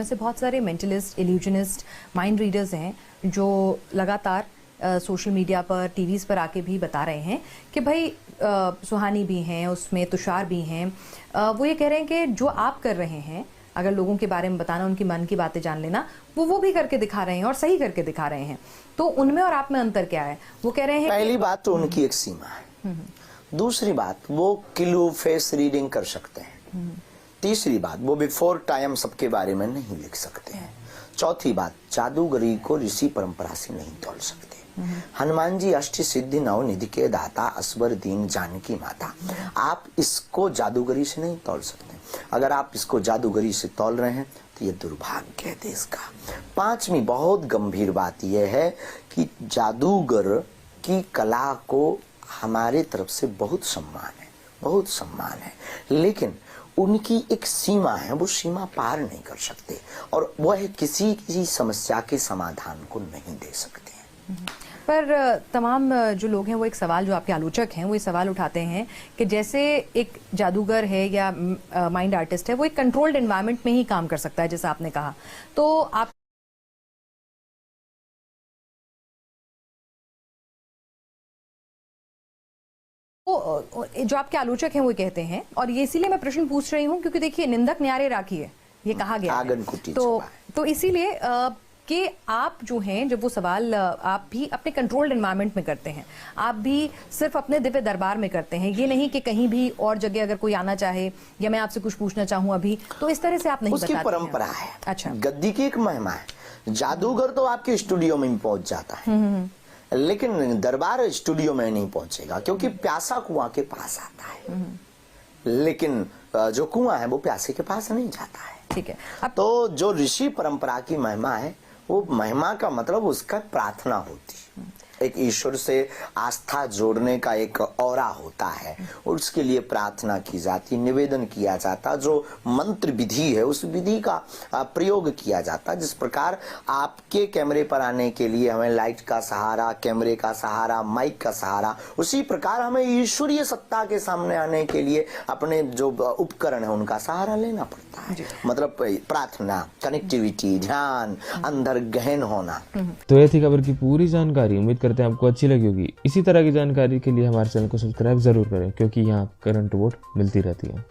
ऐसे बहुत सारे मेंटलिस्ट, इल्यूजनिस्ट, माइंड रीडर्स हैं जो लगातार सोशल मीडिया पर, टीवीज़ पर आके भी बता रहे हैं कि भाई सुहानी भी हैं, उसमें तुषार भी हैं। वो ये कह रहे हैं कि जो आप कर रहे हैं, अगर लोगों के बारे में बताना, उनकी मन की बातें जान लेना, वो भी करके दिखा रहे हैं और सही करके दिखा रहे हैं। तो उनमें और आप में अंतर क्या है? वो कह रहे हैं पहली बात तो उनकी एक सीमा है। दूसरी बात, वो किलो फेस रीडिंग कर सकते हैं। तीसरी बात, वो बिफोर टाइम सबके बारे में नहीं लिख सकते हैं। चौथी बात, जादूगरी को ऋषि परंपरा से नहीं तोल सकते। हनुमान जी अष्ट सिद्धि नव निधि के दाता, असबर दीन जानकी माता। आप इसको जादूगरी से नहीं तोल सकते। अगर आप इसको जादूगरी से तोल रहे हैं तो ये दुर्भाग्य है देश का। पांचवी बहुत गंभीर बात यह है कि जादूगर की कला को हमारे तरफ से बहुत सम्मान है, बहुत सम्मान है, लेकिन उनकी एक सीमा है, वो सीमा पार नहीं कर सकते और वह किसी समस्या के समाधान को नहीं दे सकते हैं। पर तमाम जो लोग हैं वो एक सवाल, जो आपके आलोचक हैं वो ये सवाल उठाते हैं कि जैसे एक जादूगर है या माइंड आर्टिस्ट है, वो एक कंट्रोल्ड एनवायरनमेंट में ही काम कर सकता है, जैसा आपने कहा। तो आप जो आपके आलोचक हैं वो कहते हैं, और ये इसीलिए मैं प्रश्न पूछ रही हूँ क्योंकि देखिए, निंदक न्यारे राखिए, ये कहा गया है। तो इसीलिए कि आप जो हैं, जब वो सवाल आप भी अपने कंट्रोल्ड एनवायरनमेंट में करते हैं, आप भी सिर्फ अपने दिव्य दरबार में करते हैं, ये नहीं कि कहीं भी और जगह अगर कोई आना चाहे या मैं आपसे कुछ पूछना चाहूँ अभी, तो इस तरह से आप नहीं बताते हैं। उसकी परंपरा है। अच्छा, गद्दी की एक महिमा है। जादूगर तो आपके स्टूडियो में पहुंच जाता है, लेकिन दरबार स्टूडियो में नहीं पहुंचेगा, क्योंकि प्यासा कुआं के पास आता है, लेकिन जो कुआं है वो प्यासे के पास नहीं जाता है। ठीक है। तो जो ऋषि परंपरा की महिमा है, वो महिमा का मतलब उसका प्रार्थना होती है, एक ईश्वर से आस्था जोड़ने का एक औरा होता है, उसके लिए प्रार्थना की जाती, निवेदन किया जाता, जो मंत्र विधि है उस विधि का प्रयोग किया जाता। जिस प्रकार आपके कैमरे पर आने के लिए हमें लाइट का सहारा, कैमरे का सहारा, माइक का सहारा, उसी प्रकार हमें ईश्वरीय सत्ता के सामने आने के लिए अपने जो उपकरण है उनका सहारा लेना पड़ता है। मतलब प्रार्थना, कनेक्टिविटी, ध्यान, अंदर गहन होना। तो ये थी खबर की पूरी जानकारी। उम्मीद करते हैं आपको अच्छी लगी होगी। इसी तरह की जानकारी के लिए हमारे चैनल को सब्सक्राइब जरूर करें, क्योंकि यहाँ करंट वोट मिलती रहती है।